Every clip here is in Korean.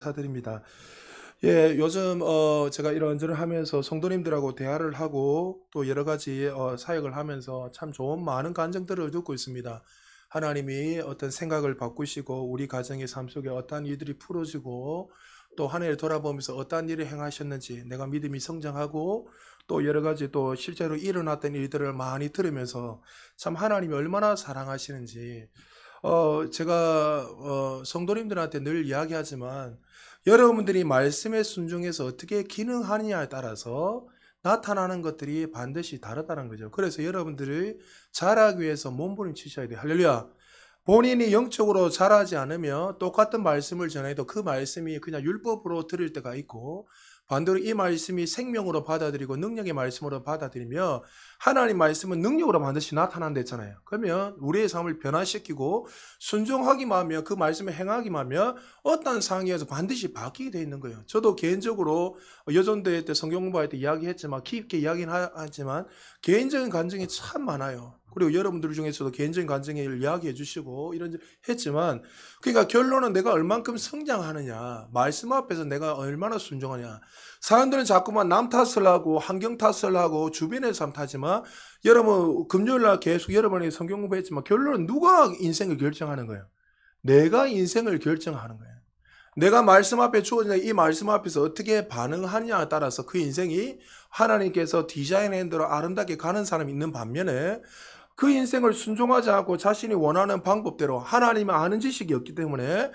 축하드립니다. 예, 요즘 제가 이런저런 하면서 성도님들하고 대화를 하고 또 여러 가지 사역을 하면서 참 좋은 많은 간증들을 듣고 있습니다. 하나님이 어떤 생각을 바꾸시고 우리 가정의 삶 속에 어떠한 일들이 풀어지고 또 한 해를 돌아보면서 어떠한 일을 행하셨는지 내가 믿음이 성장하고 또 여러 가지 또 실제로 일어났던 일들을 많이 들으면서 참 하나님이 얼마나 사랑하시는지 제가 성도님들한테 늘 이야기하지만 여러분들이 말씀에 순종해서 어떻게 기능하느냐에 따라서 나타나는 것들이 반드시 다르다는 거죠. 그래서 여러분들을 자라기 위해서 몸부림치셔야 돼요. 할렐루야. 본인이 영적으로 자라지 않으면 똑같은 말씀을 전해도 그 말씀이 그냥 율법으로 들을 때가 있고 반대로 이 말씀이 생명으로 받아들이고 능력의 말씀으로 받아들이며 하나님 말씀은 능력으로 반드시 나타난다 했잖아요. 그러면 우리의 삶을 변화시키고 순종하기만 하면 그 말씀을 행하기만 하면 어떤 상황에서 반드시 바뀌게 되어 있는 거예요. 저도 개인적으로 여전대 때 성경 공부할 때 이야기했지만 깊게 이야기는 하지만 개인적인 간증이 참 많아요. 그리고 여러분들 중에서도 개인적인 간증을 이야기해 주시고 이런 했지만 그러니까 결론은 내가 얼만큼 성장하느냐 말씀 앞에서 내가 얼마나 순종하냐. 사람들은 자꾸만 남 탓을 하고 환경 탓을 하고 주변의 삶 탓하지만 여러분 금요일날 계속 여러분이 성경 공부했지만 결론은 누가 인생을 결정하는 거예요? 내가 인생을 결정하는 거예요. 내가 말씀 앞에 주어진 이 말씀 앞에서 어떻게 반응하느냐에 따라서 그 인생이 하나님께서 디자인한 대로 아름답게 가는 사람이 있는 반면에 그 인생을 순종하지 않고 자신이 원하는 방법대로 하나님은 아는 지식이 없기 때문에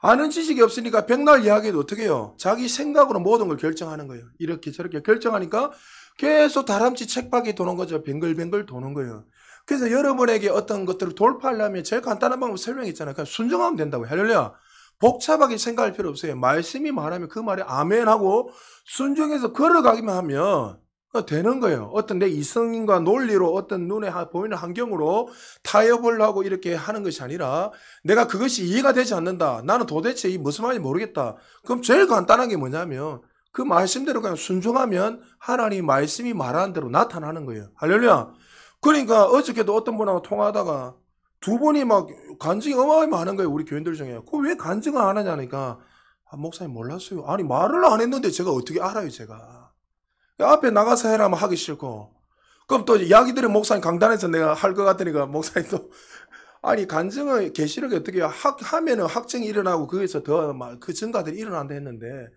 아는 지식이 없으니까 백날 이야기해도 어떻게 해요? 자기 생각으로 모든 걸 결정하는 거예요. 이렇게 저렇게 결정하니까 계속 다람쥐 책박이 도는 거죠. 뱅글뱅글 도는 거예요. 그래서 여러분에게 어떤 것들을 돌파하려면 제일 간단한 방법 설명했잖아요. 그냥 순종하면 된다고요. 할렐루야. 복잡하게 생각할 필요 없어요. 말씀이 말하면 그 말에 아멘하고 순종해서 걸어가기만 하면 되는 거예요. 어떤 내 이성인과 논리로 어떤 눈에 보이는 환경으로 타협을 하고 이렇게 하는 것이 아니라 내가 그것이 이해가 되지 않는다. 나는 도대체 이 무슨 말인지 모르겠다. 그럼 제일 간단한 게 뭐냐면 그 말씀대로 그냥 순종하면 하나님 말씀이 말하는 대로 나타나는 거예요. 할렐루야. 그러니까 어저께도 어떤 분하고 통화하다가 두 분이 막 간증이 어마어마하게 많은 거예요. 우리 교인들 중에. 그 왜 간증을 안 하냐니까 목사님 몰랐어요. 아니 말을 안 했는데 제가 어떻게 알아요 제가. 앞에 나가서 해라면 하기 싫고 그럼 또 이야기들은 목사님 강단에서 내가 할 것 같으니까 목사님 또 아니 간증을 계시록에 어떻게 하면은 확증이 일어나고 거기서 더 그 증가들이 일어난다 했는데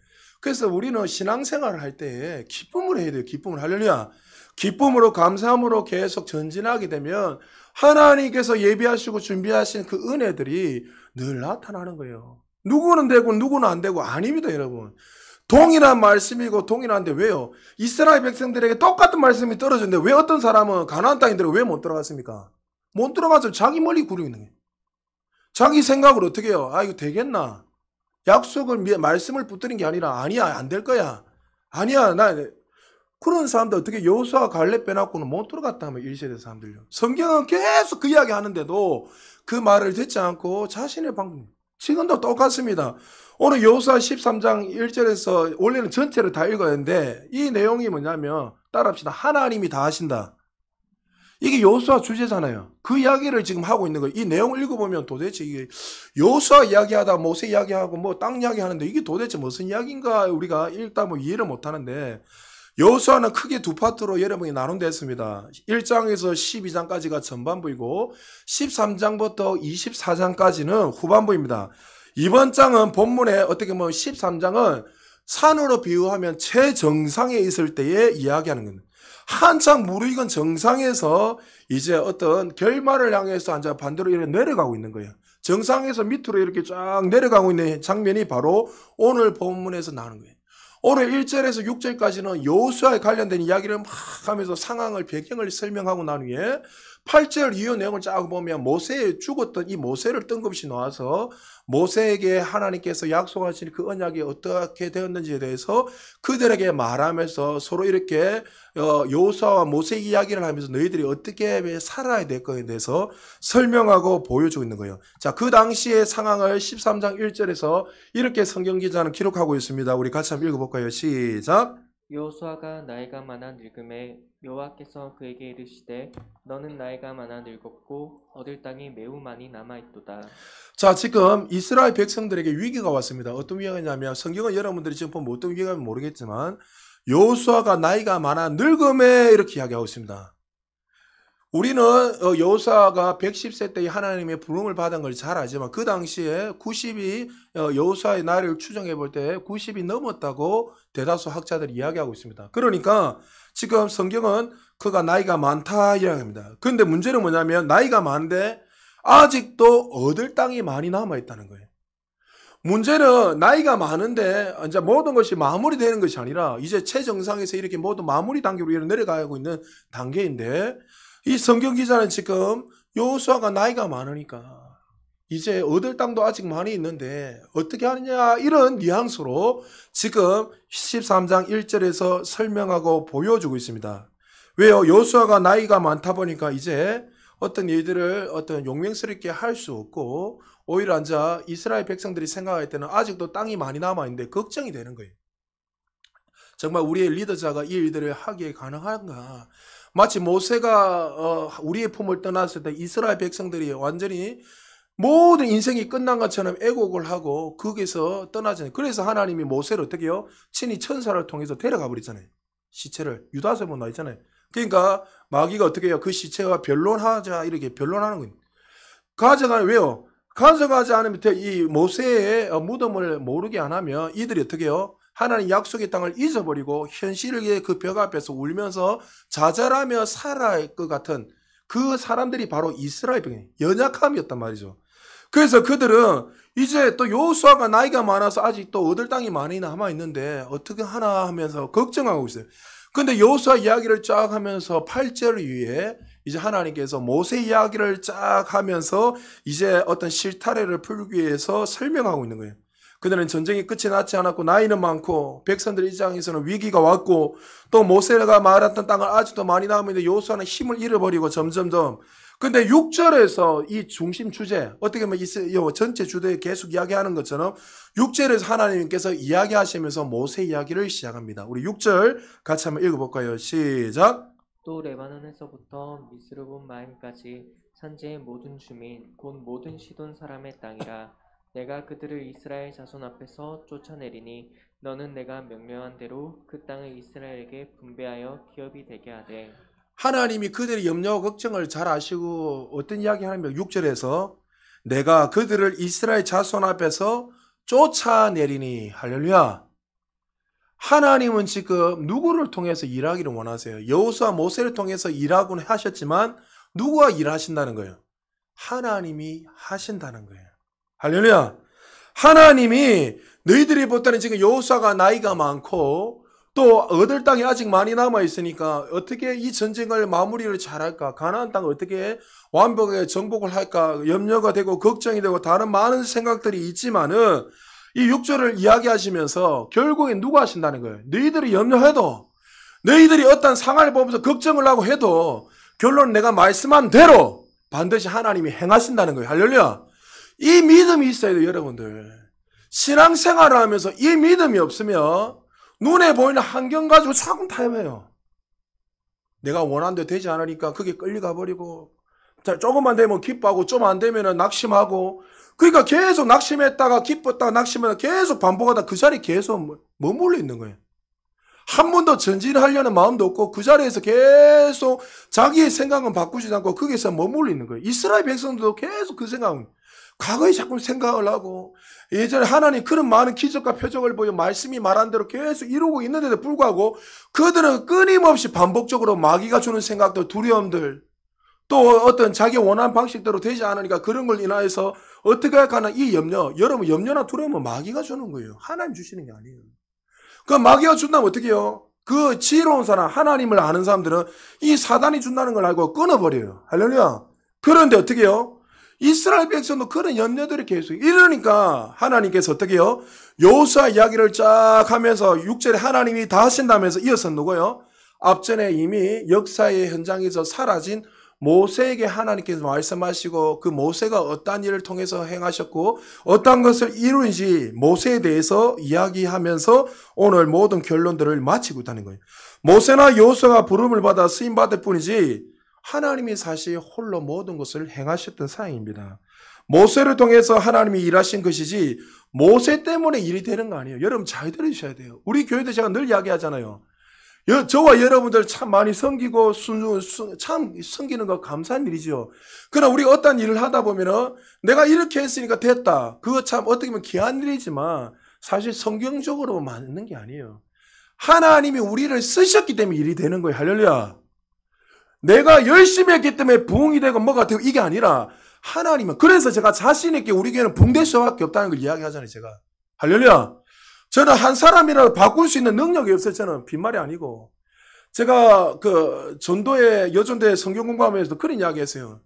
그래서 우리는 신앙생활을 할 때 기쁨을 해야 돼요. 기쁨을. 할렐루야. 기쁨으로 감사함으로 계속 전진하게 되면 하나님께서 예비하시고 준비하신 그 은혜들이 늘 나타나는 거예요. 누구는 되고 누구는 안 되고 아닙니다 여러분. 동일한 말씀이고 동일한데 왜요? 이스라엘 백성들에게 똑같은 말씀이 떨어졌는데 왜 어떤 사람은 가나안 땅인데 왜 못 들어갔습니까? 못 들어가서 자기 멀리 구르고 있는 거예요. 자기 생각으로 어떻게 해요? 아 이거 되겠나? 약속을 말씀을 붙드는 게 아니라 아니야 안 될 거야. 아니야 나 그런 사람들 어떻게 여호수아 갈렙 빼놓고는 못 들어갔다면 1세대 사람들요. 성경은 계속 그 이야기 하는데도 그 말을 듣지 않고 자신의 방법 지금도 똑같습니다. 오늘 여호수아 13장 1절에서 원래는 전체를 다 읽어야 하는데 이 내용이 뭐냐면 따라합시다. 하나님이 다 하신다. 이게 여호수아 주제잖아요. 그 이야기를 지금 하고 있는 거예요. 이 내용을 읽어보면 도대체 이게 여호수아 이야기하다 모세 이야기하고 뭐 땅 이야기하는데 이게 도대체 무슨 이야기인가 우리가 읽다 뭐 이해를 못하는데 여호수아는 크게 두 파트로 여러분이 나눈됐습니다. 1장에서 12장까지가 전반부이고 13장부터 24장까지는 후반부입니다. 이번 장은 본문에 어떻게 보면 13장은 산으로 비유하면 최정상에 있을 때에 이야기하는 겁니다. 한창 무르익은 정상에서 이제 어떤 결말을 향해서 이제 반대로 이렇게 내려가고 있는 거예요. 정상에서 밑으로 이렇게 쫙 내려가고 있는 장면이 바로 오늘 본문에서 나오는 거예요. 오늘 1절에서 6절까지는 여호수아에 관련된 이야기를 막 하면서 상황을 배경을 설명하고 난 후에 8절 이후 내용을 쫙 보면 모세에 죽었던 이 모세를 뜬금없이 놓아서 모세에게 하나님께서 약속하신 그 언약이 어떻게 되었는지에 대해서 그들에게 말하면서 서로 이렇게 여호수아와 모세 이야기를 하면서 너희들이 어떻게 살아야 될 거에 대해서 설명하고 보여주고 있는 거예요. 자, 그 당시의 상황을 13장 1절에서 이렇게 성경 기자는 기록하고 있습니다. 우리 같이 한번 읽어볼까요? 시작. 여호수아가 나이가 많아 늙음에 여호와께서 그에게 이르시되 너는 나이가 많아 늙었고 얻을 땅이 매우 많이 남아 있도다. 자, 지금 이스라엘 백성들에게 위기가 왔습니다. 어떤 위기냐면 성경은 여러분들이 지금 보면 어떤 위기가 모르겠지만 여호수아가 나이가 많아 늙음에 이렇게 이야기하고 있습니다. 우리는 여호수아가 110세 때 하나님의 부름을 받은 걸 잘 알지만 그 당시에 90이 여호수아의 나이를 추정해 볼 때 90이 넘었다고 대다수 학자들이 이야기하고 있습니다. 그러니까 지금 성경은 그가 나이가 많다 이야기합니다. 그런데 문제는 뭐냐면 나이가 많은데 아직도 얻을 땅이 많이 남아 있다는 거예요. 문제는 나이가 많은데 이제 모든 것이 마무리되는 것이 아니라 이제 최정상에서 이렇게 모두 마무리 단계로 내려가고 있는 단계인데 이 성경 기자는 지금 여호수아가 나이가 많으니까 이제 얻을 땅도 아직 많이 있는데 어떻게 하느냐 이런 뉘앙스로 지금 13장 1절에서 설명하고 보여주고 있습니다. 왜요? 여호수아가 나이가 많다 보니까 이제 어떤 일들을 어떤 용맹스럽게 할 수 없고 오히려 앉아 이스라엘 백성들이 생각할 때는 아직도 땅이 많이 남아있는데 걱정이 되는 거예요. 정말 우리의 리더자가 이 일들을 하기에 가능한가? 마치 모세가 우리의 품을 떠났을 때 이스라엘 백성들이 완전히 모든 인생이 끝난 것처럼 애곡을 하고 거기서 떠나잖아요. 그래서 하나님이 모세를 어떻게 해요? 친히 천사를 통해서 데려가 버리잖아요. 시체를 유다서 보면 나있잖아요. 그러니까 마귀가 어떻게 해요? 그 시체와 변론하자 이렇게 변론하는 거예요. 가져가는 왜요? 가져가지 않으면 이 모세의 무덤을 모르게 안 하면 이들이 어떻게 해요? 하나님 약속의 땅을 잊어버리고 현실의 그 벽 앞에서 울면서 좌절하며 살아갈 것 같은 그 사람들이 바로 이스라엘 백성 연약함이었단 말이죠. 그래서 그들은 이제 또 여호수아가 나이가 많아서 아직도 얻을 땅이 많이 남아 있는데 어떻게 하나 하면서 걱정하고 있어요. 근데 여호수아 이야기를 쫙 하면서 8절 위에 이제 하나님께서 모세 이야기를 쫙 하면서 이제 어떤 실타래를 풀기 위해서 설명하고 있는 거예요. 그들은 전쟁이 끝이 났지 않았고 나이는 많고 백성들 입장에서는 위기가 왔고 또 모세가 말했던 땅을 아직도 많이 남았는데 여호수아는 힘을 잃어버리고 점점점 근데 6절에서 이 중심 주제 어떻게 보면 이 전체 주제에 계속 이야기하는 것처럼 6절에서 하나님께서 이야기하시면서 모세 이야기를 시작합니다. 우리 6절 같이 한번 읽어볼까요? 시작. 또 레바논에서부터 미스르본 마임까지 산지의 모든 주민 곧 모든 시돈 사람의 땅이라 내가 그들을 이스라엘 자손 앞에서 쫓아내리니 너는 내가 명령한 대로 그 땅을 이스라엘에게 분배하여 기업이 되게 하되. 하나님이 그들의 염려와 걱정을 잘 아시고 어떤 이야기 하냐면 6절에서 내가 그들을 이스라엘 자손 앞에서 쫓아내리니 할렐루야. 하나님은 지금 누구를 통해서 일하기를 원하세요? 여호수아 모세를 통해서 일하곤 하셨지만 누구와 일하신다는 거예요? 하나님이 하신다는 거예요. 할렐루야. 하나님이 너희들이 볼 때는 지금 여호수아가 나이가 많고 또 얻을 땅이 아직 많이 남아 있으니까 어떻게 이 전쟁을 마무리를 잘할까? 가나안 땅을 어떻게 완벽하게 정복을 할까? 염려가 되고 걱정이 되고 다른 많은 생각들이 있지만은 이 6절을 이야기하시면서 결국엔 누가 하신다는 거예요? 너희들이 염려해도 너희들이 어떤 상황을 보면서 걱정을 하고 해도 결론 내가 말씀한 대로 반드시 하나님이 행하신다는 거예요. 할렐루야. 이 믿음이 있어야 돼요, 여러분들. 신앙생활을 하면서 이 믿음이 없으면 눈에 보이는 환경 가지고 자꾸 타협해요. 내가 원하는 대로 되지 않으니까 그게 끌려가 버리고 조금만 되면 기뻐하고 좀 안 되면 낙심하고 그러니까 계속 낙심했다가 기뻤다가 낙심했다가 계속 반복하다 그 자리에 계속 머물러 있는 거예요. 한 번도 전진하려는 마음도 없고 그 자리에서 계속 자기의 생각은 바꾸지 않고 거기서 머물러 있는 거예요. 이스라엘 백성들도 계속 그 생각은 과거에 자꾸 생각을 하고 예전에 하나님 그런 많은 기적과 표적을 보여 말씀이 말한 대로 계속 이루고 있는데도 불구하고 그들은 끊임없이 반복적으로 마귀가 주는 생각들, 두려움들 또 어떤 자기 원하는 방식대로 되지 않으니까 그런 걸 인하여서 어떻게 할까나 이 염려, 여러분 염려나 두려움은 마귀가 주는 거예요. 하나님 주시는 게 아니에요. 그 마귀가 준다면 어떻게 해요? 그 지혜로운 사람, 하나님을 아는 사람들은 이 사단이 준다는 걸 알고 끊어버려요. 할렐루야. 그런데 어떻게 해요? 이스라엘 백성도 그런 염려들이 계속 이러니까 하나님께서 어떻게 해요? 여호수아 이야기를 쫙 하면서 6절에 하나님이 다 하신다면서 이어서 누구요? 앞전에 이미 역사의 현장에서 사라진 모세에게 하나님께서 말씀하시고 그 모세가 어떠한 일을 통해서 행하셨고 어떠한 것을 이루는지 모세에 대해서 이야기하면서 오늘 모든 결론들을 마치고 있다는 거예요. 모세나 여호수아가 부름을 받아 쓰임받을 뿐이지 하나님이 사실 홀로 모든 것을 행하셨던 사항입니다. 모세를 통해서 하나님이 일하신 것이지 모세 때문에 일이 되는 거 아니에요. 여러분 잘 들으셔야 돼요. 우리 교회도 제가 늘 이야기하잖아요. 저와 여러분들 참 많이 섬기고 참 섬기는 거 감사한 일이죠. 그러나 우리가 어떤 일을 하다 보면은 내가 이렇게 했으니까 됐다. 그거 참 어떻게 보면 귀한 일이지만 사실 성경적으로 맞는 게 아니에요. 하나님이 우리를 쓰셨기 때문에 일이 되는 거예요. 할렐루야. 내가 열심히 했기 때문에 부흥이 되고 뭐가 되고 이게 아니라 하나님은, 그래서 제가 자신 있게 우리 교회는 붕될 수밖에 없다는 걸 이야기하잖아요, 제가. 할렐루야. 저는 한 사람이라도 바꿀 수 있는 능력이 없어요. 저는 빈말이 아니고. 제가 그 전도회, 여전도회 성경 공부하면서도 그런 이야기 했어요.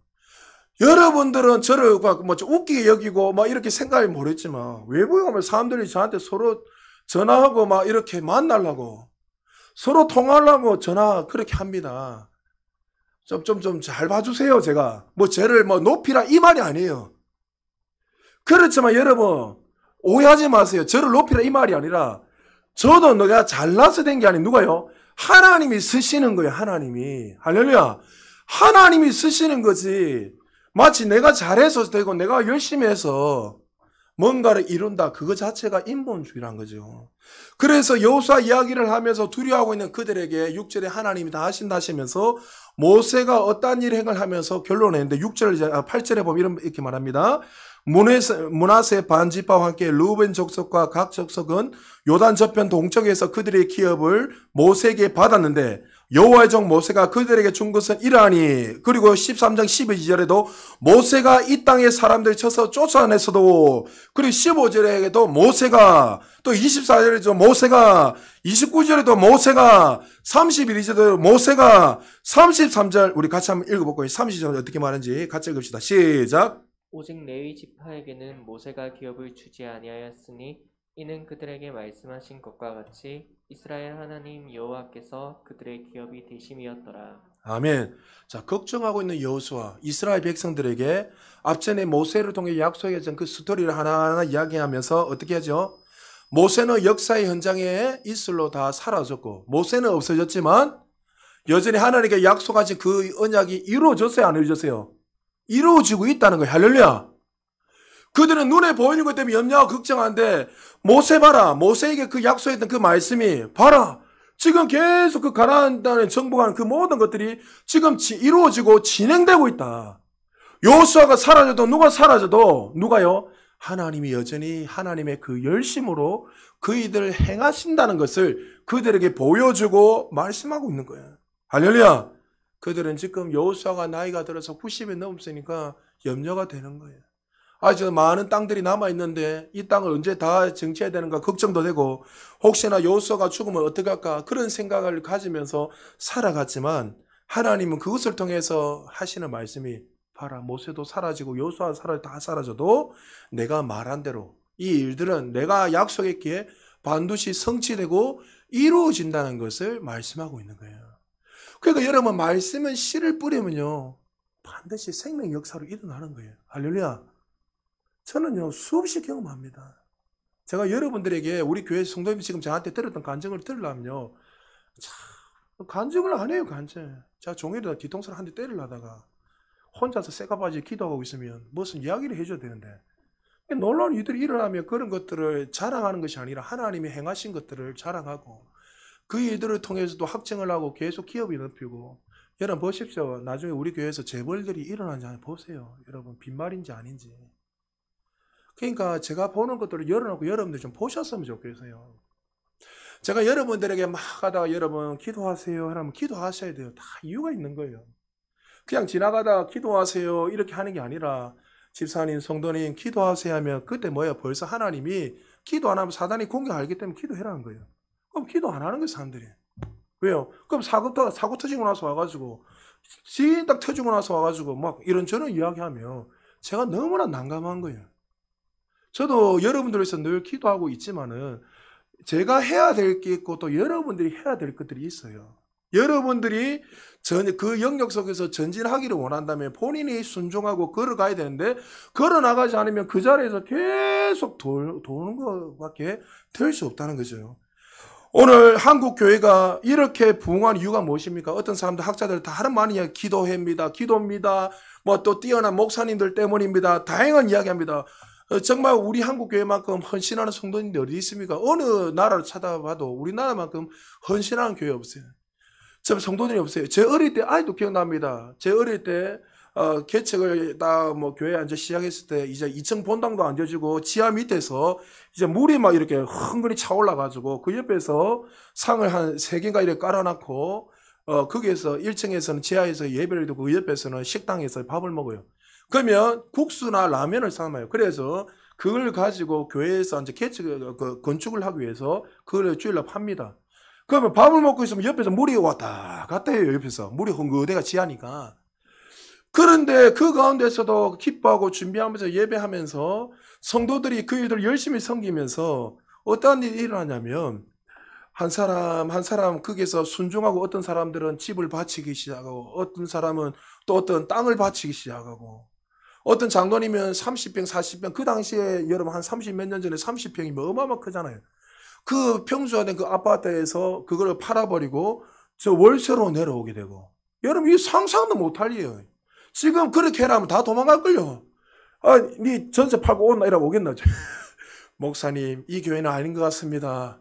여러분들은 저를 뭐 좀 웃기게 여기고 막 이렇게 생각이 모르겠지만 외부에 가면 사람들이 저한테 서로 전화하고 막 이렇게 만나려고 서로 통화하려고 전화 그렇게 합니다. 좀 잘 봐주세요, 제가. 뭐, 쟤를 뭐, 높이라, 이 말이 아니에요. 그렇지만 여러분, 오해하지 마세요. 저를 높이라, 이 말이 아니라, 저도 내가 잘나서 된 게 아닌 누가요? 하나님이 쓰시는 거예요, 하나님이. 할렐루야. 하나님이 쓰시는 거지. 마치 내가 잘해서 되고, 내가 열심히 해서, 뭔가를 이룬다. 그거 자체가 인본주의란 거죠. 그래서 여호수아 이야기를 하면서 두려워하고 있는 그들에게 6절에 하나님이 다 하신다 하시면서 모세가 어떠한 일행을 하면서 결론을 했는데 8절에 보면 이렇게 말합니다. 므낫세 반지파와 함께 르우벤 족속과 각 족속은 요단 저편 동쪽에서 그들의 기업을 모세에게 받았는데 여호와의 종 모세가 그들에게 준 것은 이러하니, 그리고 13장 12절에도 모세가 이 땅에 사람들 쳐서 쫓아냈어도, 그리고 15절에도 모세가, 또 24절에도 모세가, 29절에도 모세가, 31절에도 모세가, 33절 우리 같이 한번 읽어볼까요? 30절 어떻게 말하는지 같이 읽읍시다. 시작. 오직 레위 지파에게는 모세가 기업을 주지 아니하였으니 이는 그들에게 말씀하신 것과 같이 이스라엘 하나님 여호와께서 그들의 기업이 되심이었더라. 아멘. 자, 걱정하고 있는 여호수아, 이스라엘 백성들에게 앞전에 모세를 통해 약속했던 그 스토리를 하나하나 이야기하면서 어떻게 하죠? 모세는 역사의 현장에 이슬로 다 사라졌고, 모세는 없어졌지만 여전히 하나님께 약속하신 그 언약이 이루어졌어요, 안 이루어졌어요? 이루어지고 있다는 거예요. 할렐루야. 그들은 눈에 보이는 것 때문에 염려하고 걱정하는데 모세 봐라. 모세에게 그 약속했던 그 말씀이 봐라. 지금 계속 그 가나안 땅에 정복하는 그 모든 것들이 지금 이루어지고 진행되고 있다. 여호수아가 사라져도 누가 사라져도 누가요? 하나님이 여전히 하나님의 그 열심으로 그이들을 행하신다는 것을 그들에게 보여주고 말씀하고 있는 거예요. 할렐루야. 그들은 지금 여호수아가 나이가 들어서 90이 넘었으니까 염려가 되는 거예요. 아직 많은 땅들이 남아있는데 이 땅을 언제 다 정치해야 되는가 걱정도 되고, 혹시나 여호수아가 죽으면 어떡할까 그런 생각을 가지면서 살아갔지만 하나님은 그것을 통해서 하시는 말씀이 봐라, 모세도 사라지고 여호수아 다 사라져도 내가 말한 대로 이 일들은 내가 약속했기에 반드시 성취되고 이루어진다는 것을 말씀하고 있는 거예요. 그러니까 여러분, 말씀은 씨를 뿌리면요 반드시 생명 역사로 일어나는 거예요. 할렐루야. 저는요 수없이 경험합니다. 제가 여러분들에게 우리 교회 성도님이 지금 저한테 들었던 간증을 들으려면요 참 간증을 안 해요. 간증. 제가 종일이다 뒤통수를 한 대 때리려다가 혼자서 새까바지 기도하고 있으면 무슨 이야기를 해줘야 되는데, 놀라운 일들이 일어나면 그런 것들을 자랑하는 것이 아니라 하나님이 행하신 것들을 자랑하고 그 일들을 통해서도 확증을 하고 계속 기업이 높이고. 여러분 보십시오. 나중에 우리 교회에서 재벌들이 일어나는지 한번 보세요. 여러분 빈말인지 아닌지. 그러니까 제가 보는 것들을 열어놓고 여러분들 좀 보셨으면 좋겠어요. 제가 여러분들에게 막 하다가 여러분 기도하세요 하면 기도하셔야 돼요. 다 이유가 있는 거예요. 그냥 지나가다가 기도하세요 이렇게 하는 게 아니라, 집사님, 성도님 기도하세요 하면 그때 뭐예요? 벌써 하나님이 기도 안 하면 사단이 공격 알기 때문에 기도해라는 거예요. 그럼 기도 안 하는 거예요, 사람들이. 왜요? 그럼 사고 터지고 나서 와가지고, 지인 딱 터지고 나서 와가지고 막 이런저런 이야기하면 제가 너무나 난감한 거예요. 저도 여러분들을 위해서 늘 기도하고 있지만은 제가 해야 될 게 있고 또 여러분들이 해야 될 것들이 있어요. 여러분들이 그 영역 속에서 전진하기를 원한다면 본인이 순종하고 걸어가야 되는데 걸어나가지 않으면 그 자리에서 계속 도는 것밖에 될 수 없다는 거죠. 오늘 한국 교회가 이렇게 부흥한 이유가 무엇입니까? 어떤 사람들 학자들 다 하는 말이냐, 기도입니다. 뭐 또 뛰어난 목사님들 때문입니다. 다양한 이야기합니다. 정말 우리 한국 교회만큼 헌신하는 성도님들이 어디 있습니까? 어느 나라를 찾아봐도 우리나라만큼 헌신하는 교회 없어요. 저 성도들이 없어요. 제 어릴 때 아직도 기억납니다. 제 어릴 때 개척을 다 뭐 교회 앉아 시작했을 때 이제 2층 본당도 앉아주고 지하 밑에서 이제 물이 막 이렇게 흥건히 차올라 가지고 그 옆에서 상을 한 3개인가 이렇게 깔아놨고 거기에서 1층에서는 지하에서 예배를 드리고 그 옆에서는 식당에서 밥을 먹어요. 그러면 국수나 라면을 삶아요. 그래서 그걸 가지고 교회에서 이제 건축을 하기 위해서 그걸 주일날 팝니다. 그러면 밥을 먹고 있으면 옆에서 물이 왔다 갔다 해요. 옆에서 물이 흥건해가 지하니까. 그런데 그 가운데서도 기뻐하고 준비하면서 예배하면서 성도들이 그 일들을 열심히 섬기면서 어떠한 일이 일어나냐면 한 사람 한 사람 거기서 순종하고 어떤 사람들은 집을 바치기 시작하고 어떤 사람은 또 어떤 땅을 바치기 시작하고 어떤 장로님은 30평 40평 그 당시에 여러분 한 30 몇 년 전에 30평이면 어마어마 크잖아요. 그 평수화된 그 아파트에서 그걸 팔아버리고 저 월세로 내려오게 되고 여러분 이 상상도 못할 일이에요. 지금 그렇게 해라면 다 도망갈걸요. 니 전세 팔고 온나 이러고 오겠나. 목사님 이 교회는 아닌 것 같습니다.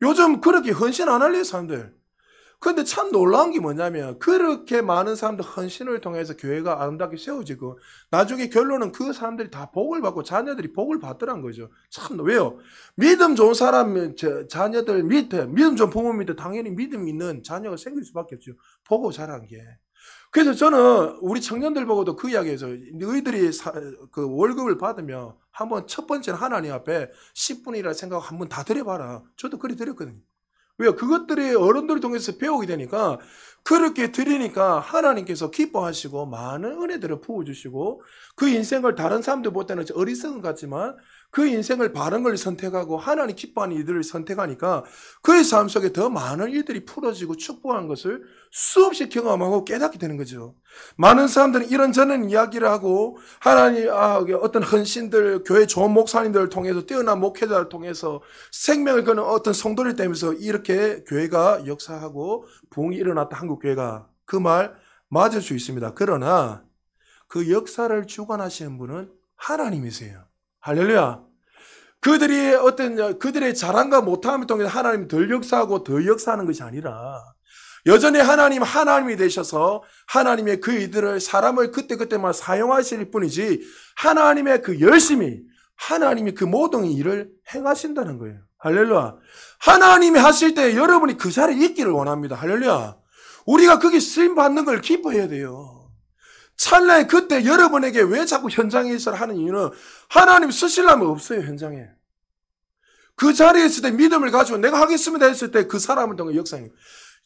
요즘 그렇게 헌신 안 할래요 사람들. 근데 참 놀라운 게 뭐냐면 그렇게 많은 사람들 헌신을 통해서 교회가 아름답게 세워지고 나중에 결론은 그 사람들이 다 복을 받고 자녀들이 복을 받더란 거죠. 참 왜요? 믿음 좋은 사람 자녀들 밑에 믿음 좋은 부모 밑에 당연히 믿음 있는 자녀가 생길 수밖에 없죠. 보고 자란 게. 그래서 저는 우리 청년들 보고도 그 이야기에서 너희들이 그 월급을 받으면 한번 첫 번째는 하나님 앞에 10분이라 생각하고 한번 다 드려봐라. 저도 그리 드렸거든요. 왜요? 그것들이 어른들을 통해서 배우게 되니까 그렇게 드리니까 하나님께서 기뻐하시고 많은 은혜들을 부어주시고 그 인생을 다른 사람들 볼 때는 어리석은 것 같지만 그 인생을 바른 걸 선택하고 하나님 기뻐하는 일들을 선택하니까 그의 삶 속에 더 많은 일들이 풀어지고 축복하는 것을 수없이 경험하고 깨닫게 되는 거죠. 많은 사람들은 이런저런 이야기를 하고 하나님 어떤 헌신들 교회 좋은 목사님들을 통해서 뛰어난 목회자를 통해서 생명을 거는 어떤 성도를 때면서 이렇게 교회가 역사하고 부흥이 일어났다 한국 교회가 그 말 맞을 수 있습니다. 그러나 그 역사를 주관하시는 분은 하나님이세요. 할렐루야. 그들의 자랑과 못함을 통해서 하나님이 덜 역사하고 더 역사하는 것이 아니라 여전히 하나님이 되셔서 하나님의 그 이들을 사람을 그때그때만 사용하실 뿐이지 하나님의 그 열심히 하나님이 그 모든 일을 행하신다는 거예요. 할렐루야. 하나님이 하실 때 여러분이 그 자리에 있기를 원합니다. 할렐루야. 우리가 거기 쓰임 받는 걸 기뻐해야 돼요. 찰나에 그때 여러분에게 왜 자꾸 현장에 있어라 하는 이유는 하나님 쓰시려면 없어요. 현장에. 그 자리에 있을 때 믿음을 가지고 내가 하겠습니다 했을 때 그 사람을 통해 역사해요.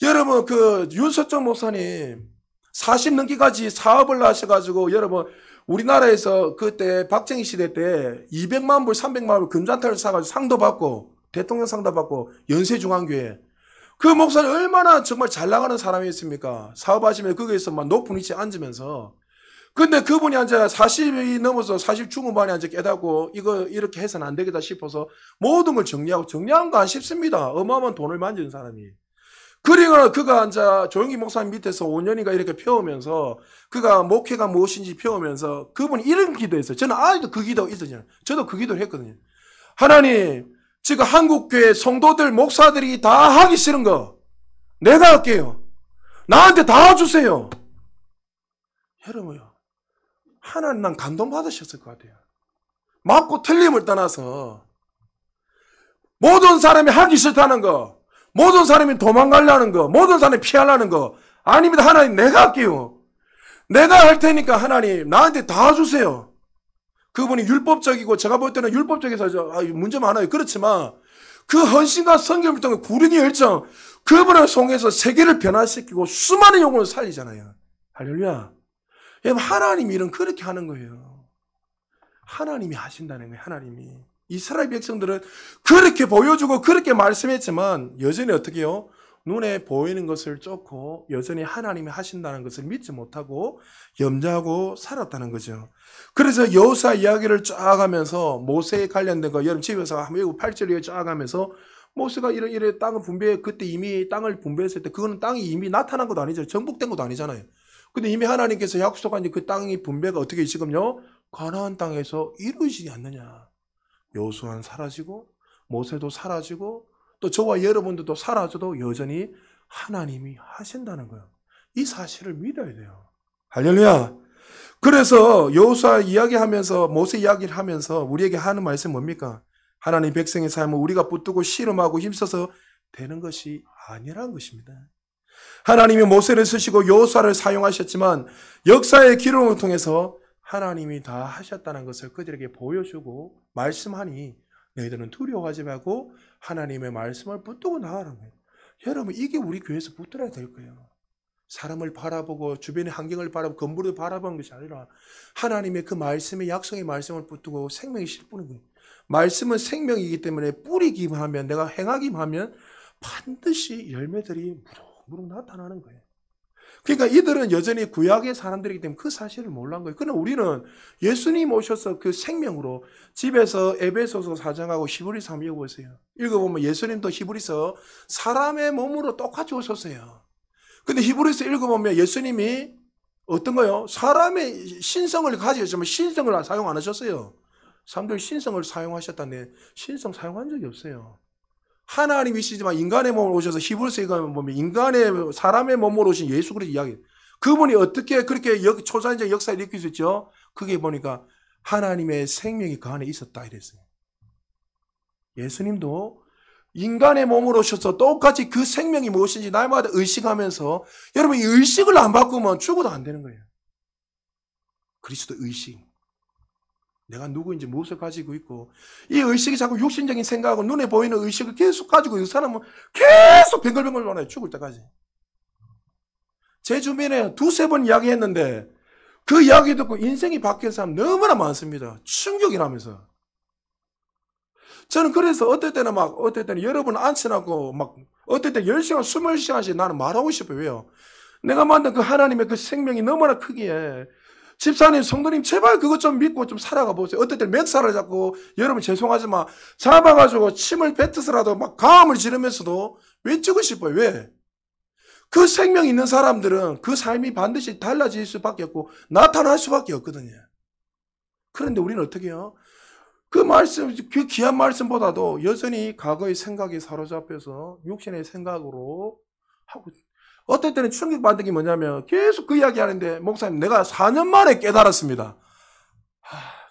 여러분 그 윤석정 목사님 40 넘기까지 사업을 하셔가지고 여러분 우리나라에서 그때 박정희 시대 때 200만 불 300만 불 금잔타를 사가지고 상도 받고 대통령 상도 받고 연세중앙교회 그 목사님 얼마나 정말 잘 나가는 사람이었습니까? 사업하시면 거기에서 막 높은 위치에 앉으면서 근데 그분이 이제 40이 넘어서 40 중후반에 이제 깨닫고 이거 이렇게 해서는 안 되겠다 싶어서 모든 걸 정리한 거 안 쉽습니다. 어마어마한 돈을 만지는 사람이. 그리고 그가 이제 조영기 목사님 밑에서 5년인가 이렇게 배우면서 그가 목회가 무엇인지 배우면서 그분이 이런 기도했어요. 저는 아직도 그 기도 있었잖아요. 저도 그 기도를 했거든요. 하나님 지금 한국교회 성도들 목사들이 다 하기 싫은 거 내가 할게요. 나한테 다 주세요. 여러분요. 하나님 난 감동받으셨을 것 같아요. 맞고 틀림을 떠나서 모든 사람이 하기 싫다는 거 모든 사람이 도망가려는 거 모든 사람이 피하려는 거 아닙니다. 하나님 내가 할게요. 내가 할 테니까 하나님 나한테 다 주세요. 그분이 율법적이고 제가 볼 때는 율법적에서 문제 많아요. 그렇지만 그 헌신과 성경을 통해 구르기 열정 그분을 통해서 세계를 변화시키고 수많은 영혼을 살리잖아요. 할렐루야. 여러분 하나님이 이런 그렇게 하는 거예요. 하나님이 하신다는 거예요. 하나님이. 이스라엘 백성들은 그렇게 보여주고 그렇게 말씀했지만 여전히 어떻게 해요? 눈에 보이는 것을 쫓고 여전히 하나님이 하신다는 것을 믿지 못하고 염려하고 살았다는 거죠. 그래서 여호수아 이야기를 쫙 하면서 모세에 관련된 거 여러분 집에서 한번 읽고 8절에 쫙 하면서 모세가 이래 땅을 분배해 그때 이미 땅을 분배했을 때 그거는 땅이 이미 나타난 것도 아니죠. 정복된 것도 아니잖아요. 근데 이미 하나님께서 약속한 그 땅이 분배가 어떻게 지금요? 가나안 땅에서 이루어지지 않느냐. 여호수아는 사라지고 모세도 사라지고 또 저와 여러분들도 사라져도 여전히 하나님이 하신다는 거예요. 이 사실을 믿어야 돼요. 할렐루야. 그래서 여호수아 이야기하면서 모세 이야기를 하면서 우리에게 하는 말씀이 뭡니까? 하나님 백성의 삶은 우리가 붙들고 씨름하고 힘써서 되는 것이 아니라는 것입니다. 하나님이 모세를 쓰시고 여호수아를 사용하셨지만 역사의 기록을 통해서 하나님이 다 하셨다는 것을 그들에게 보여주고 말씀하니 너희들은 두려워하지 말고 하나님의 말씀을 붙들고 나가는 거예요. 여러분 이게 우리 교회에서 붙들어야 될 거예요. 사람을 바라보고 주변의 환경을 바라보고 건물을 바라보는 것이 아니라 하나님의 그 말씀의 약속의 말씀을 붙들고 생명이 실뿌는 거예요. 말씀은 생명이기 때문에 뿌리기만 하면 내가 행하기만 하면 반드시 열매들이 무럭무럭 나타나는 거예요. 그러니까 이들은 여전히 구약의 사람들이기 때문에 그 사실을 몰란 거예요. 그러나 우리는 예수님 오셔서 그 생명으로 집에서 에베소서 4장하고 히브리서 한번 읽어보세요. 읽어보면 예수님도 히브리서 사람의 몸으로 똑같이 오셨어요. 근데 히브리서 읽어보면 예수님이 어떤 거요? 사람의 신성을 가지셨지만 신성을 사용 안 하셨어요. 사람들 신성을 사용하셨다는데 신성 사용한 적이 없어요. 하나님이시지만 인간의 몸으로 오셔서 히브리서에 보면 인간의 사람의 몸으로 오신 예수 그리스도 이야기. 그분이 어떻게 그렇게 초자연적 역사를 일으킬 수 있죠? 그게 보니까 하나님의 생명이 그 안에 있었다 이랬어요. 예수님도 인간의 몸으로 오셔서 똑같이 그 생명이 무엇인지 날마다 의식하면서 여러분 이 의식을 안 바꾸면 죽어도 안 되는 거예요. 그리스도 의식. 내가 누구인지 무엇을 가지고 있고 이 의식이 자꾸 육신적인 생각하고 눈에 보이는 의식을 계속 가지고 이 사람은 계속 뱅글뱅글 놀아요. 죽을 때까지. 제 주변에 두세 번 이야기했는데 그 이야기 듣고 인생이 바뀐 사람 너무나 많습니다. 충격이라면서. 저는 그래서 어떨 때는 여러분 앉혀놓고 어떨 때 10시간, 20시간씩 나는 말하고 싶어요. 왜요? 내가 만든 그 하나님의 그 생명이 너무나 크기에 집사님, 성도님 제발 그것 좀 믿고 좀 살아가 보세요. 어떨 때 멱살을 잡고 여러분 죄송하지만 잡아가지고 침을 뱉어서라도 막 가음을 지르면서도 외치고 싶어요. 왜? 그 생명이 있는 사람들은 그 삶이 반드시 달라질 수밖에 없고 나타날 수밖에 없거든요. 그런데 우리는 어떻게 해요? 그 말씀, 그 귀한 말씀보다도 여전히 과거의 생각에 사로잡혀서 육신의 생각으로 하고 어떨 때는 충격받은 게 뭐냐면 계속 그 이야기 하는데 목사님 내가 4년 만에 깨달았습니다.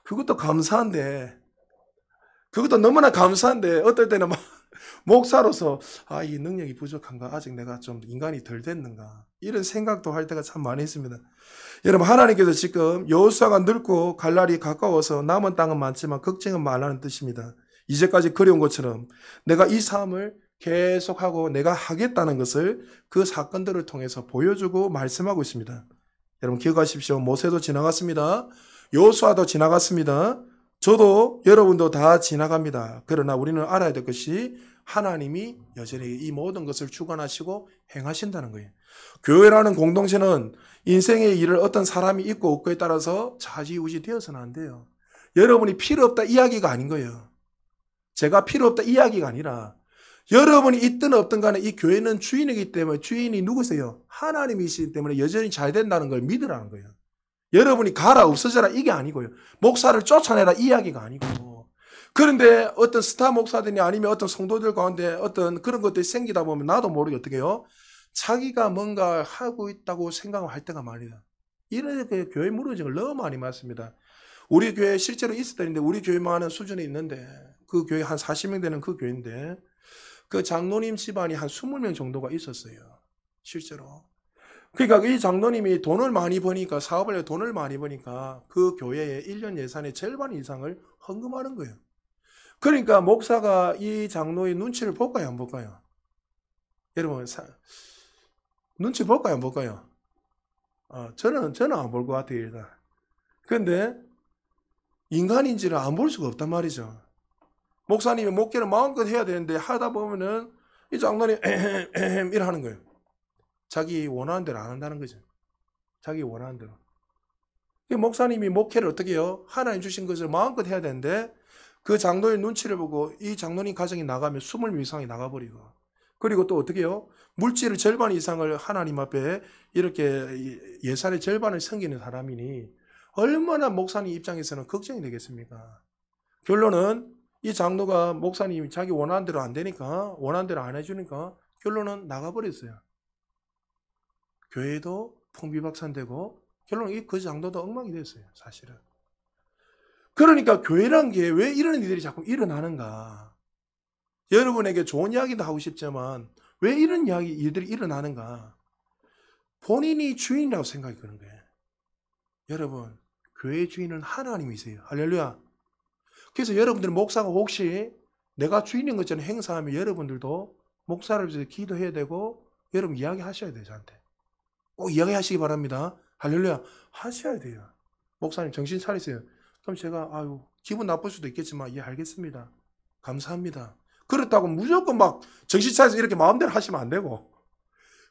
그것도 감사한데 그것도 너무나 감사한데 어떨 때는 막 목사로서 이 능력이 부족한가 아직 내가 좀 인간이 덜 됐는가 이런 생각도 할 때가 참 많이 있습니다. 여러분 하나님께서 지금 여호수아가 늙고 갈 날이 가까워서 남은 땅은 많지만 걱정은 말라는 뜻입니다. 이제까지 그려온 것처럼 내가 이 삶을 계속하고 내가 하겠다는 것을 그 사건들을 통해서 보여주고 말씀하고 있습니다. 여러분 기억하십시오. 모세도 지나갔습니다. 여호수아도 지나갔습니다. 저도 여러분도 다 지나갑니다. 그러나 우리는 알아야 될 것이 하나님이 여전히 이 모든 것을 주관하시고 행하신다는 거예요. 교회라는 공동체는 인생의 일을 어떤 사람이 있고 없고에 따라서 좌지우지 되어서는 안 돼요. 여러분이 필요 없다 이야기가 아닌 거예요. 제가 필요 없다 이야기가 아니라 여러분이 있든 없든 간에 이 교회는 주인이기 때문에 주인이 누구세요? 하나님이시기 때문에 여전히 잘 된다는 걸 믿으라는 거예요. 여러분이 가라 없어져라 이게 아니고요. 목사를 쫓아내라 이 이야기가 아니고 그런데 어떤 스타 목사들이 아니면 어떤 성도들 가운데 어떤 그런 것들이 생기다 보면 나도 모르게 어떻게 해요? 자기가 뭔가 하고 있다고 생각할 때가 많이다. 이렇게 교회 무너진 걸 너무 많이 맞습니다. 우리 교회 실제로 있었던 일인데 우리 교회만 하는 수준에 있는데 그 교회 한 40명 되는 그 교회인데 그 장로님 집안이 한 20명 정도가 있었어요. 실제로. 그러니까 이 장로님이 돈을 많이 버니까 사업을 해서 돈을 많이 버니까 그 교회의 1년 예산의 절반 이상을 헌금하는 거예요. 그러니까 목사가 이 장로의 눈치를 볼까요? 안 볼까요? 여러분 눈치 볼까요? 안 볼까요? 저는 안 볼 것 같아요. 일단. 그런데 인간인지를 안 볼 수가 없단 말이죠. 목사님이 목회를 마음껏 해야 되는데 하다 보면은 이 장로님 이래 하는 거예요. 자기 원하는 대로 안 한다는 거죠. 자기 원하는 대로. 이 목사님이 목회를 어떻게 해요? 하나님 주신 것을 마음껏 해야 되는데 그 장로의 눈치를 보고 이 장로님 가정이 나가면 20명 이상이 나가버리고, 그리고 또 어떻게 해요? 물질의 절반 이상을 하나님 앞에 이렇게 예산의 절반을 섬기는 사람이니 얼마나 목사님 입장에서는 걱정이 되겠습니까? 결론은 이 장로가 목사님이 자기 원하는 대로 안 되니까, 원하는 대로 안 해주니까 결론은 나가버렸어요. 교회도 풍비박산되고 결론은 그 장로도 엉망이 됐어요, 사실은. 그러니까 교회란 게 왜 이런 일들이 자꾸 일어나는가? 여러분에게 좋은 이야기도 하고 싶지만 왜 이런 일들이 일어나는가? 본인이 주인이라고 생각이 드는 거예요. 여러분, 교회의 주인은 하나님이세요. 할렐루야. 그래서 여러분들 목사가 혹시 내가 주인인 것처럼 행사하면 여러분들도 목사를 위해서 기도해야 되고 여러분 이야기하셔야 돼요, 저한테. 꼭 이야기하시기 바랍니다. 할렐루야. 하셔야 돼요. 목사님 정신 차리세요. 그럼 제가 기분 나쁠 수도 있겠지만 예, 알겠습니다. 감사합니다. 그렇다고 무조건 막 정신 차려서 이렇게 마음대로 하시면 안 되고.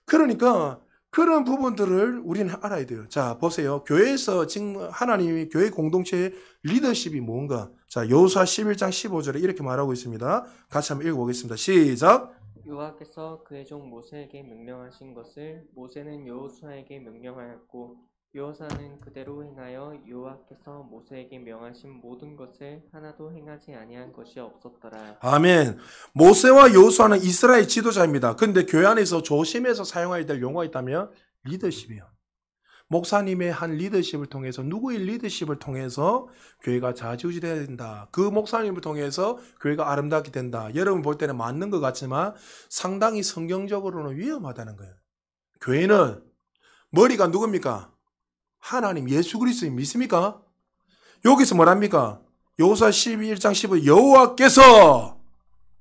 그러니까 그런 부분들을 우리는 알아야 돼요. 자, 보세요. 교회에서 지금 하나님이 교회 공동체의 리더십이 뭔가. 자, 여호수아 11장 15절에 이렇게 말하고 있습니다. 같이 한번 읽어보겠습니다. 시작. 여호와께서 그의 종 모세에게 명령하신 것을 모세는 여호수아에게 명령하였고 여호수아는 그대로 행하여 여호와께서 모세에게 명하신 모든 것을 하나도 행하지 아니한 것이 없었더라. 아멘. 모세와 여호수아는 이스라엘 지도자입니다. 그런데 교회 안에서 조심해서 사용해야 될 용어가 있다면 리더십이요. 목사님의 한 리더십을 통해서, 누구의 리더십을 통해서 교회가 좌지우지돼야 된다. 그 목사님을 통해서 교회가 아름답게 된다. 여러분 볼 때는 맞는 것 같지만 상당히 성경적으로는 위험하다는 거예요. 교회는 머리가 누굽니까? 하나님 예수 그리스도를 믿습니까? 여기서 뭐랍니까? 여호수아 11장 15 여호와께서,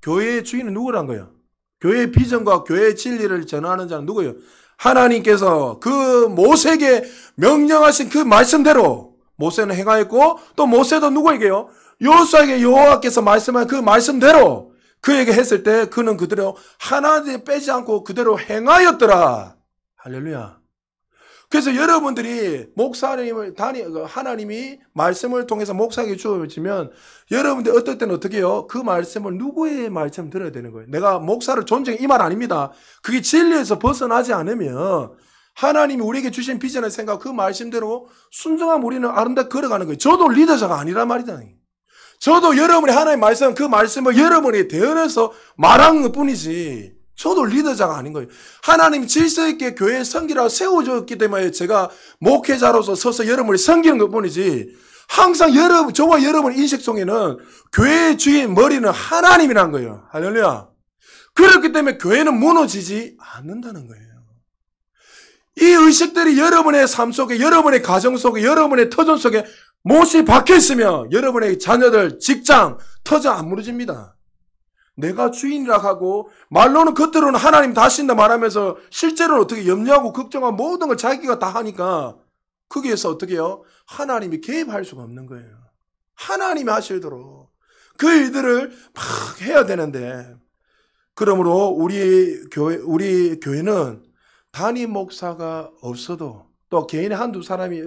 교회의 주인은 누구란 거예요? 교회의 비전과 교회의 진리를 전하는 자는 누구예요? 하나님께서 그 모세에게 명령하신 그 말씀대로 모세는 행하였고, 또 모세도 누구에게요? 여호수아에게 여호와께서 말씀한 그 말씀대로 그에게 했을 때 그는 그대로 하나도 빼지 않고 그대로 행하였더라. 할렐루야. 그래서 여러분들이 목사님을 하나님이 말씀을 통해서 목사에게 주어지면 여러분들 어떨 때는 어떻게 해요? 그 말씀을 누구의 말씀 들어야 되는 거예요. 내가 목사를 존중해 이 말 아닙니다. 그게 진리에서 벗어나지 않으면 하나님이 우리에게 주신 비전을 생각 그 말씀대로 순종하면 우리는 아름답게 걸어가는 거예요. 저도 리더자가 아니란 말이다. 저도 여러분의 하나님의 말씀, 그 말씀을 여러분에게 대언해서 말한 것 뿐이지 저도 리더자가 아닌 거예요. 하나님 질서 있게 교회에 섬기라고 세워졌기 때문에 제가 목회자로서 서서 여러분을 섬기는 것 뿐이지 항상 저와 여러분 인식 속에는 교회의 주인 머리는 하나님이란 거예요. 할렐루야. 그렇기 때문에 교회는 무너지지 않는다는 거예요. 이 의식들이 여러분의 삶 속에, 여러분의 가정 속에, 여러분의 터전 속에 못이 박혀 있으면 여러분의 자녀들, 직장, 터전 안 무너집니다. 내가 주인이라 하고 말로는 겉으로는 하나님 다 하신다 말하면서 실제로는 어떻게 염려하고 걱정하고 모든 걸 자기가 다 하니까 거기에서 어떻게 해요? 하나님이 개입할 수가 없는 거예요. 하나님이 하시도록 그 일들을 막 해야 되는데, 그러므로 우리 교회는 단임 목사가 없어도 또 개인의 한두 사람이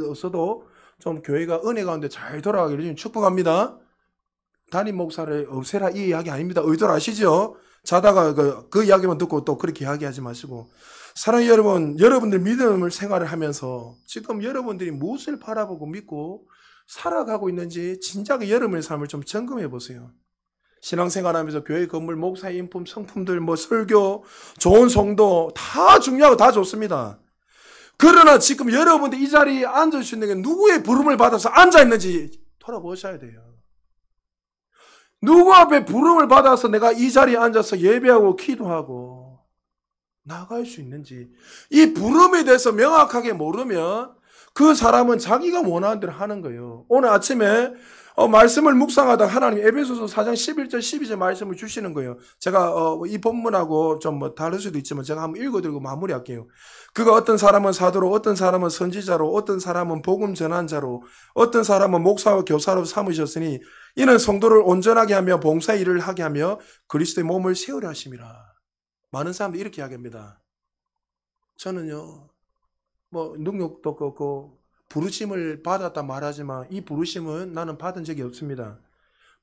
없어도 좀 교회가 은혜 가운데 잘 돌아가기를 좀 축복합니다. 담임 목사를 없애라 이 이야기 아닙니다. 의도를 아시죠? 자다가 그 이야기만 듣고 또 그렇게 이야기하지 마시고, 사랑하는 여러분, 여러분들 믿음을 생활을 하면서 지금 여러분들이 무엇을 바라보고 믿고 살아가고 있는지 진작에 여러분의 삶을 좀 점검해 보세요. 신앙생활하면서 교회 건물, 목사의 인품, 성품들, 설교, 좋은 성도 다 중요하고 다 좋습니다. 그러나 지금 여러분들 이 자리에 앉을 수 있는 게 누구의 부름을 받아서 앉아 있는지 돌아보셔야 돼요. 누구 앞에 부름을 받아서 내가 이 자리에 앉아서 예배하고 기도하고 나갈 수 있는지, 이 부름에 대해서 명확하게 모르면 그 사람은 자기가 원하는 대로 하는 거예요. 오늘 아침에 말씀을 묵상하다가 하나님 에베소서 4장 11절 12절 말씀을 주시는 거예요. 제가 이 본문하고 좀 다를 수도 있지만 제가 한번 읽어드리고 마무리할게요. 그가 어떤 사람은 사도로, 어떤 사람은 선지자로, 어떤 사람은 복음 전환자로, 어떤 사람은 목사와 교사로 삼으셨으니 이는 성도를 온전하게 하며 봉사의 일을 하게 하며 그리스도의 몸을 세우려 하심이라. 많은 사람들이 이렇게 이야기합니다. 저는요, 뭐 능력도 없고 부르심을 받았다 말하지만 이 부르심은 나는 받은 적이 없습니다.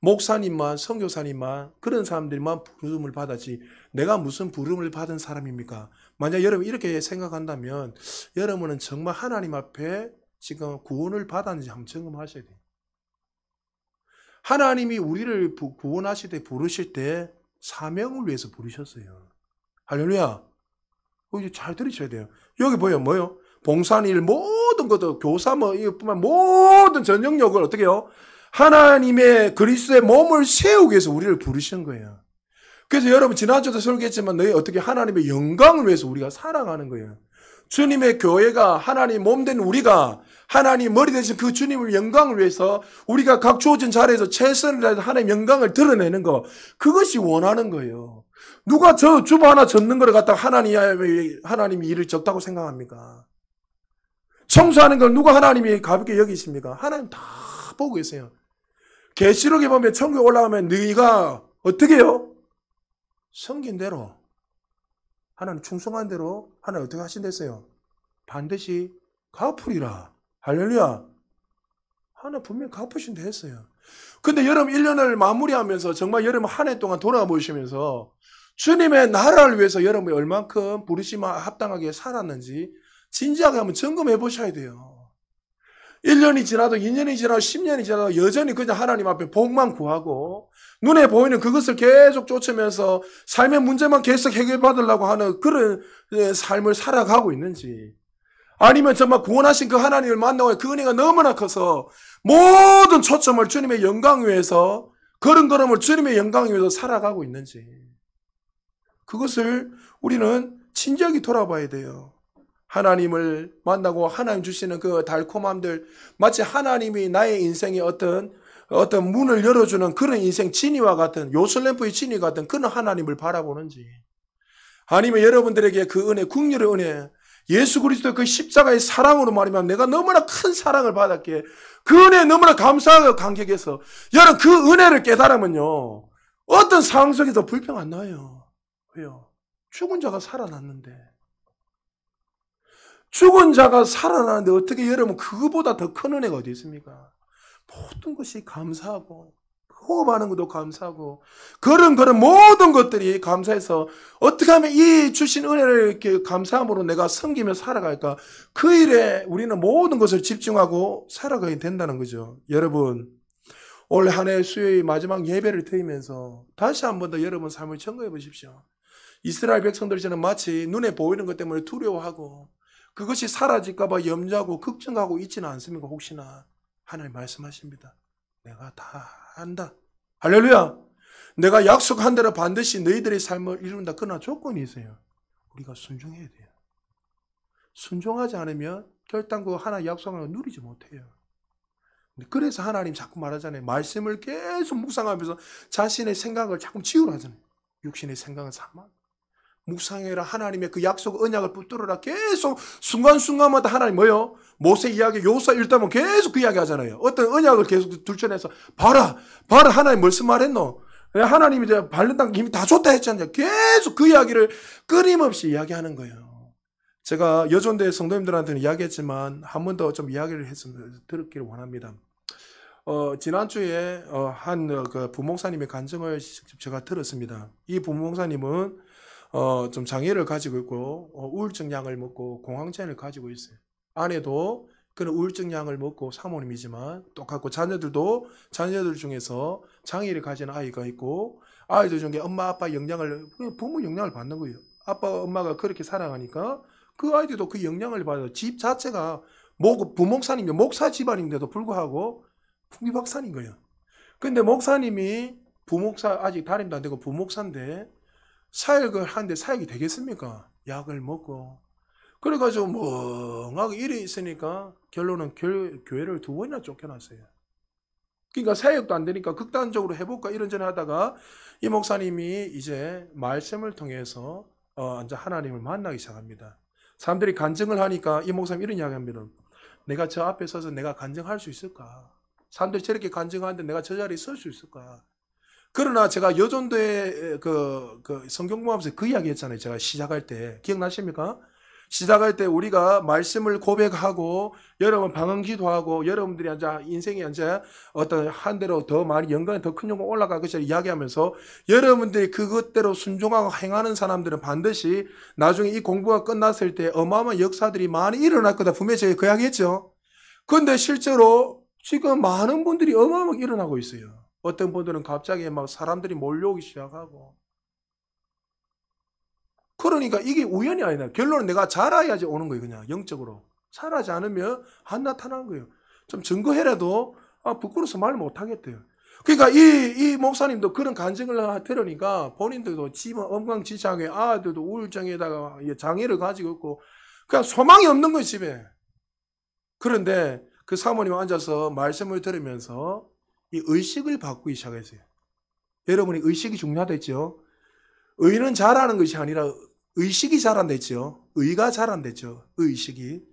목사님만, 선교사님만, 그런 사람들만 부름을 받았지 내가 무슨 부름을 받은 사람입니까? 만약 여러분 이렇게 생각한다면 여러분은 정말 하나님 앞에 지금 구원을 받았는지 한번 점검하셔야 돼요. 하나님이 우리를 구원하실 때, 부르실 때 사명을 위해서 부르셨어요. 할렐루야. 이거 잘 들으셔야 돼요. 여기 보여 뭐요? 봉사일 모든 것도 교사 뭐 이것뿐만 모든 전 영역을 어떻게 해요? 하나님의 그리스도의 몸을 세우기 위해서 우리를 부르신 거예요. 그래서 여러분 지난주도 설교했지만 너희 어떻게 하나님의 영광을 위해서 우리가 살아가는 거예요. 주님의 교회가 하나님 몸된 우리가 하나님 머리 되신 그 주님의 영광을 위해서 우리가 각 주어진 자리에서 최선을 다해서 하나님의 영광을 드러내는 거, 그것이 원하는 거예요. 누가 저 주보 하나 젓는 걸 갖다가 하나님이 일을 적다고 생각합니까? 청소하는 걸 누가 하나님이 가볍게 여기십니까? 하나님 다 보고 계세요. 계시록에 보면 천국에 올라가면 너희가 어떻게 해요? 성긴 대로 하나님 충성한 대로 하나님 어떻게 하신댔어요? 반드시 갚으리라. 할렐루야. 하나님 분명히 갚으신다 했어요. 근데 여러분 1년을 마무리하면서 정말 여러분 한 해 동안 돌아보시면서 주님의 나라를 위해서 여러분이 얼만큼 부르심에 합당하게 살았는지 진지하게 한번 점검해 보셔야 돼요. 1년이 지나도 2년이 지나도 10년이 지나도 여전히 그냥 하나님 앞에 복만 구하고 눈에 보이는 그것을 계속 쫓으면서 삶의 문제만 계속 해결받으려고 하는 그런 삶을 살아가고 있는지, 아니면 정말 구원하신 그 하나님을 만나고 그 은혜가 너무나 커서 모든 초점을 주님의 영광 위해서 걸음걸음을 주님의 영광 위해서 살아가고 있는지, 그것을 우리는 진지하게 돌아봐야 돼요. 하나님을 만나고 하나님 주시는 그 달콤함들, 마치 하나님이 나의 인생에 어떤 문을 열어주는 그런 인생 진이와 같은, 요술램프의 진이 같은 그런 하나님을 바라보는지, 아니면 여러분들에게 그 은혜, 국률의 은혜, 예수 그리스도의 그 십자가의 사랑으로 말이면 내가 너무나 큰 사랑을 받았기에 그 은혜에 너무나 감사하고 감격해서 여러분 그 은혜를 깨달으면요, 어떤 상황 속에서 불평 안 나요. 왜요? 죽은 자가 살아났는데. 죽은 자가 살아나는데 어떻게 여러분 그거보다 더 큰 은혜가 어디 있습니까? 모든 것이 감사하고 호흡하는 것도 감사하고 그런 모든 것들이 감사해서 어떻게 하면 이 주신 은혜를 이렇게 감사함으로 내가 섬기며 살아갈까, 그 일에 우리는 모든 것을 집중하고 살아가야 된다는 거죠. 여러분 올 한 해 수요일 마지막 예배를 드리면서 다시 한 번 더 여러분 삶을 점검해 보십시오. 이스라엘 백성들처럼 마치 눈에 보이는 것 때문에 두려워하고 그것이 사라질까 봐 염려하고 걱정하고 있지는 않습니까? 혹시나 하나님 말씀하십니다. 내가 다 한다. 할렐루야. 내가 약속한 대로 반드시 너희들의 삶을 이룬다. 그러나 조건이 있어요. 우리가 순종해야 돼요. 순종하지 않으면 결단 그 하나 약속한 걸 누리지 못해요. 그래서 하나님 자꾸 말하잖아요. 말씀을 계속 묵상하면서 자신의 생각을 자꾸 지우라 하잖아요. 육신의 생각은 사망. 묵상해라. 하나님의 그 약속 언약을 붙들어라. 계속 순간순간마다 하나님 뭐요? 모세 이야기 요사 읽다면 계속 그 이야기 하잖아요. 어떤 언약을 계속 들춰내서 봐라 하나님 무슨 말했노? 하나님이 이제 바른 땅 이미 다 줬다 했잖아요. 계속 그 이야기를 끊임없이 이야기하는 거예요. 제가 여존대 성도님들한테는 이야기했지만 한 번 더 좀 이야기를 했으면 들었기를 원합니다. 지난주에 한 그 부목사님의 간증을 직접 제가 들었습니다. 이 부목사님은 좀 장애를 가지고 있고 우울증 약을 먹고 공황장애를 가지고 있어요. 아내도 그런 우울증 약을 먹고 사모님이지만 똑같고 자녀들 중에서 장애를 가진 아이가 있고 아이들 중에 엄마 아빠 영향을, 부모 영향을 받는 거예요. 아빠 엄마가 그렇게 사랑하니까 그 아이들도 그 영향을 받아요. 집 자체가 부목사님이 목사 집안인데도 불구하고 풍비박산인 거예요. 근데 목사님이 부목사 아직 담임도 안 되고 부목사인데 사역을 하는데 사역이 되겠습니까? 약을 먹고. 그래가지고 멍하게 일이 있으니까 결론은 교회를 2번이나 쫓겨났어요. 그러니까 사역도 안 되니까 극단적으로 해볼까 이런저런 하다가 이 목사님이 이제 말씀을 통해서 이제 하나님을 만나기 시작합니다. 사람들이 간증을 하니까 이 목사님 이런 이야기 합니다. 내가 저 앞에 서서 내가 간증할 수 있을까? 사람들이 저렇게 간증하는데 내가 저 자리에 설 수 있을까? 그러나 제가 여존도에 그 성경 공부하면서 그 이야기 했잖아요. 제가 시작할 때. 기억나십니까? 시작할 때 우리가 말씀을 고백하고 여러분 방언 기도하고 여러분들이 이제 인생이 이제 어떤 한 대로 더 많이 영광에 더 큰 영광 올라갈 것을 이야기하면서 여러분들이 그것대로 순종하고 행하는 사람들은 반드시 나중에 이 공부가 끝났을 때 어마어마한 역사들이 많이 일어날 거다. 분명히 제가 그 이야기 했죠. 그런데 실제로 지금 많은 분들이 어마어마하게 일어나고 있어요. 어떤 분들은 갑자기 막 사람들이 몰려오기 시작하고. 그러니까 이게 우연이 아니라 결론은 내가 잘해야지 오는 거예요. 그냥 영적으로. 잘하지 않으면 안 나타나는 거예요. 좀 증거해라도 부끄러워서 말 못하겠대요. 그러니까 이 목사님도 그런 간증을 들으니까 본인들도 집은 엉망진창하게 아들도 우울증에다가 장애를 가지고 있고 그냥 소망이 없는 거예요. 집에. 그런데 그 사모님 앉아서 말씀을 들으면서 이 의식을 바꾸기 시작했어요. 여러분이 의식이 중요하다 했죠. 의는 잘하는 것이 아니라 의식이 잘한다 했죠. 의가 잘한다 했죠. 의식이.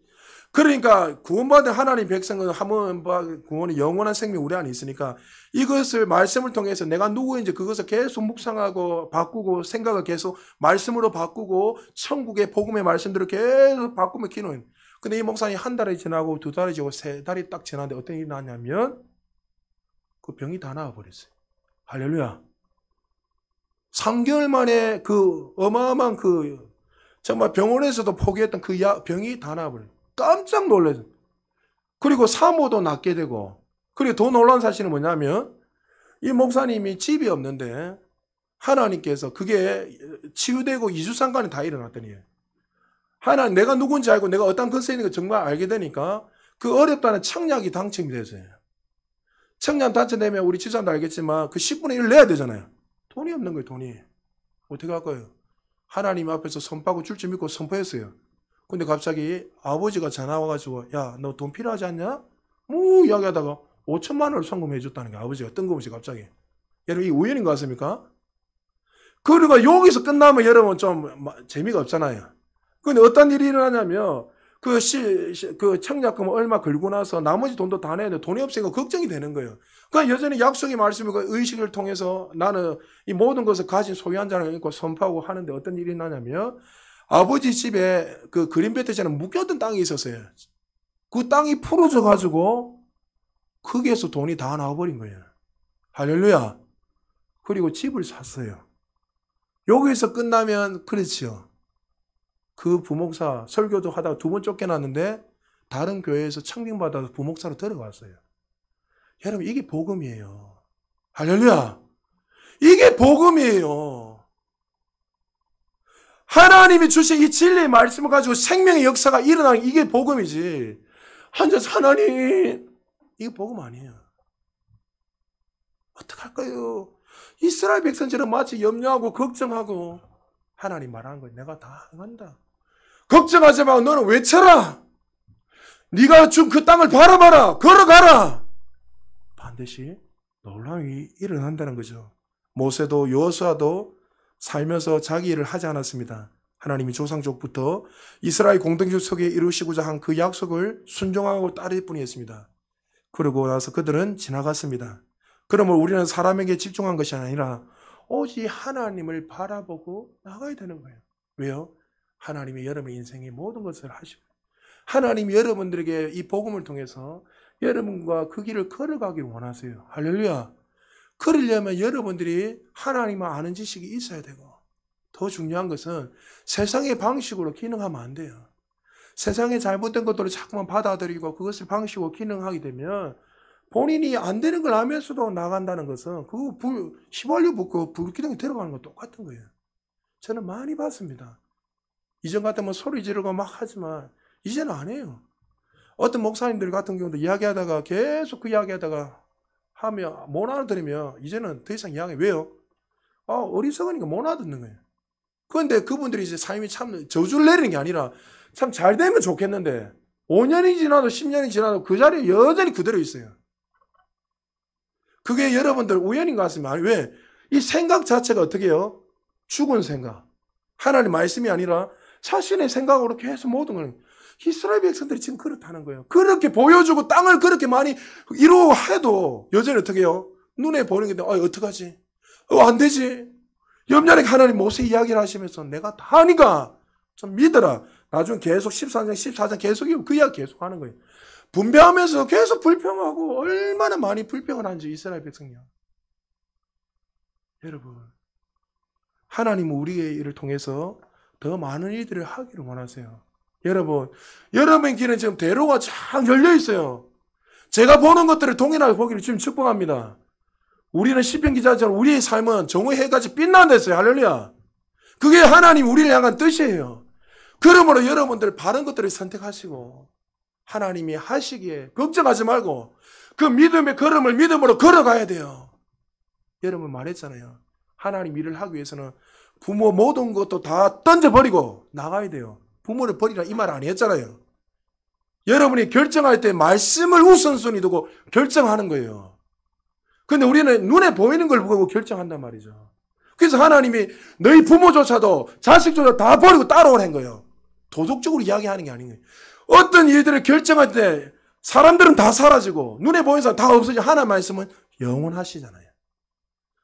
그러니까 구원받은 하나님 백성은 한번 구원의 영원한 생명 우리 안에 있으니까 이것을 말씀을 통해서 내가 누구인지 그것을 계속 묵상하고 바꾸고 생각을 계속 말씀으로 바꾸고 천국의 복음의 말씀들을 계속 바꾸며 기도해요. 근데 이 목사님이 한 달이 지나고 두 달이 지나고 세 달이 딱 지났는데 어떤 일이 나냐면 그 병이 다 나와버렸어요. 할렐루야. 3개월 만에 그 어마어마한 그 정말 병원에서도 포기했던 그 병이 다 나와버려요. 깜짝 놀라서. 그리고 사모도 낫게 되고. 그리고 더 놀라운 사실은 뭐냐면 이 목사님이 집이 없는데 하나님께서 그게 치유되고 2주상간에 다 일어났더니 하나님 내가 누군지 알고 내가 어떤 것에 있는 거 정말 알게 되니까 그 어렵다는 청약이 당첨이 됐어요. 청약 당첨되면 우리 집사람도 알겠지만 그 10분의 1을 내야 되잖아요. 돈이 없는 거예요. 돈이. 어떻게 할까요? 하나님 앞에서 선포하고 줄 줄 믿고 선포했어요. 근데 갑자기 아버지가 전화 와가지고 야 너 돈 필요하지 않냐? 뭐 이야기하다가 5천만 원을 송금해 줬다는 게 아버지가 뜬금없이 갑자기. 여러분 이 우연인 것 같습니까? 그러니까 여기서 끝나면 여러분 좀 재미가 없잖아요. 근데 어떤 일이 일어나냐면 그 청약금 얼마 걸고 나서 나머지 돈도 다 내야 돼. 돈이 없으니까 걱정이 되는 거예요. 그러니까 여전히 약속의 말씀이고 의식을 통해서 나는 이 모든 것을 가진 소유한 자를 입고 선포하고 하는데 어떤 일이 나냐면 아버지 집에 그 그린벨트처럼 묶였던 땅이 있었어요. 그 땅이 풀어져 가지고 거기에서 돈이 다 나와버린 거예요. 할렐루야. 그리고 집을 샀어요. 여기서 끝나면 그렇지요. 그 부목사 설교도 하다가 2번 쫓겨났는데 다른 교회에서 청빙받아서 부목사로 들어갔어요. 여러분 이게 복음이에요. 할렐루야. 이게 복음이에요. 하나님이 주신 이 진리의 말씀을 가지고 생명의 역사가 일어나는 이게 복음이지. 앉아서 하나님 이게 복음 아니에요. 어떡할까요? 이스라엘 백성처럼 마치 염려하고 걱정하고 하나님 말하는 거예요. 내가 다 한다. 걱정하지 말고 너는 외쳐라. 네가 준 그 땅을 바라봐라. 걸어가라. 반드시 놀라움이 일어난다는 거죠. 모세도 여호수아도 살면서 자기 일을 하지 않았습니다. 하나님이 조상족부터 이스라엘 공동체 속에 이루시고자 한 그 약속을 순종하고 따를 뿐이었습니다. 그러고 나서 그들은 지나갔습니다. 그러면 우리는 사람에게 집중한 것이 아니라 오직 하나님을 바라보고 나가야 되는 거예요. 왜요? 하나님이 여러분의 인생의 모든 것을 하시고 하나님이 여러분들에게 이 복음을 통해서 여러분과 그 길을 걸어가길 원하세요. 할렐루야. 그러려면 여러분들이 하나님을 아는 지식이 있어야 되고 더 중요한 것은 세상의 방식으로 기능하면 안 돼요. 세상의 잘못된 것들을 자꾸만 받아들이고 그것을 방식으로 기능하게 되면 본인이 안 되는 걸 알면서도 나간다는 것은 그거 휘발유 붓고 불기둥에 들어가는 거 똑같은 거예요. 저는 많이 봤습니다. 이전 같으면 소리 지르고 막 하지만 이제는 안 해요. 어떤 목사님들 같은 경우도 이야기하다가 계속 그 이야기하다가 하면 못 알아들으면 이제는 더 이상 이야기 왜요? 어리석으니까 못 알아듣는 거예요. 그런데 그분들이 이제 삶이 참 저주를 내리는 게 아니라 참 잘 되면 좋겠는데 5년이 지나도 10년이 지나도 그 자리에 여전히 그대로 있어요. 그게 여러분들 우연인 것 같습니다. 아니, 왜? 이 생각 자체가 어떻게 해요? 죽은 생각. 하나님 말씀이 아니라 자신의 생각으로 계속 모든 걸. 이스라엘 백성들이 지금 그렇다는 거예요. 그렇게 보여주고 땅을 그렇게 많이 이루어 해도 여전히 어떻게 해요? 눈에 보이는 게 어떡하지? 안 되지. 옆날에 하나님 모세 이야기를 하시면서 내가 다 하니까 좀 믿어라. 나중에 계속 13장, 14장 계속 그 이야기 계속 하는 거예요. 분배하면서 계속 불평하고 얼마나 많이 불평을 한지 이스라엘 백성이야. 여러분, 하나님은 우리의 일을 통해서 더 많은 일들을 하기를 원하세요. 여러분, 여러분의 길은 지금 대로가 쫙 열려 있어요. 제가 보는 것들을 동일하게 보기를 지금 축복합니다. 우리는 시편 기자처럼 우리의 삶은 정오의 해같이 빛난다 했어요. 할렐루야. 그게 하나님 우리를 향한 뜻이에요. 그러므로 여러분들 바른 것들을 선택하시고 하나님이 하시기에 걱정하지 말고 그 믿음의 걸음을 믿음으로 걸어가야 돼요. 여러분 말했잖아요. 하나님 일을 하기 위해서는 부모 모든 것도 다 던져버리고 나가야 돼요. 부모를 버리라 이 말 아니었잖아요. 여러분이 결정할 때 말씀을 우선순위 두고 결정하는 거예요. 근데 우리는 눈에 보이는 걸 보고 결정한단 말이죠. 그래서 하나님이 너희 부모조차도 자식조차 다 버리고 따라오라는 거예요. 도덕적으로 이야기하는 게 아닌 거예요. 어떤 일들을 결정할 때 사람들은 다 사라지고 눈에 보이는 사람 다 없어지고 하나님 말씀은 영원하시잖아요.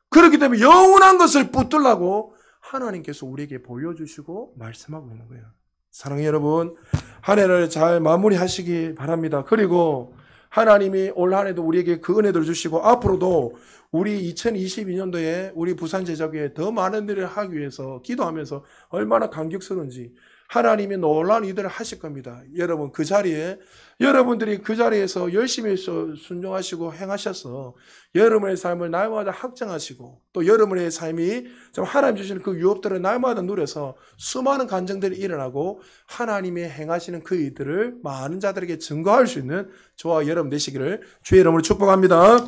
그렇기 때문에 영원한 것을 붙들라고 하나님께서 우리에게 보여주시고 말씀하고 있는 거예요. 사랑하는 여러분, 한 해를 잘 마무리하시기 바랍니다. 그리고 하나님이 올 한 해도 우리에게 그 은혜를 주시고 앞으로도 우리 2022년도에 우리 부산제자교회에 더 많은 일을 하기 위해서 기도하면서 얼마나 감격스러운지 하나님이 놀라운 일들을 하실 겁니다. 여러분 그 자리에 여러분들이 그 자리에서 열심히 순종하시고 행하셔서 여러분의 삶을 날마다 확장하시고 또 여러분의 삶이 좀 하나님 주시는 그 유업들을 날마다 누려서 수많은 간증들이 일어나고 하나님이 행하시는 그 일들을 많은 자들에게 증거할 수 있는 저와 여러분 되시기를 주의 이름으로 축복합니다.